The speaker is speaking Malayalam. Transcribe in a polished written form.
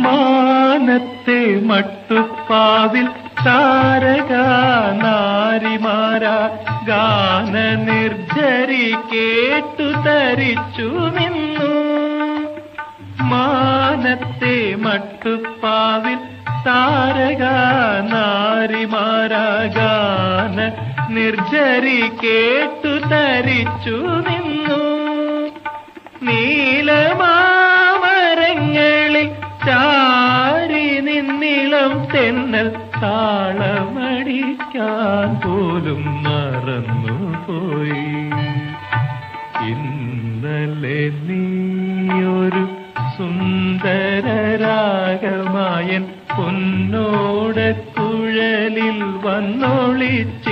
മാനത്തെ മട്ടുപ്പാവിൽ താരക നാരിമാരാ ഗാന നിർജരി കേട്ടു തരിച്ചു നിന്നു. മാനത്തെ മട്ടുപ്പാവിൽ താരക നാരിമാരാ ഗാന നിർജരി കേട്ടു തരിച്ചു നിന്നു. നീലമാമരങ്ങളിൽ ചാരി നിന്നിളം തെന്നൽ താളമടിക്കാൻ പോലും മറന്നുപോയി. ഇന്നലെ നീയൊരു സുന്ദരരാഗമായൻ പൊന്നോടക്കുഴലിൽ വന്നൊളിച്ചിരുന്നു.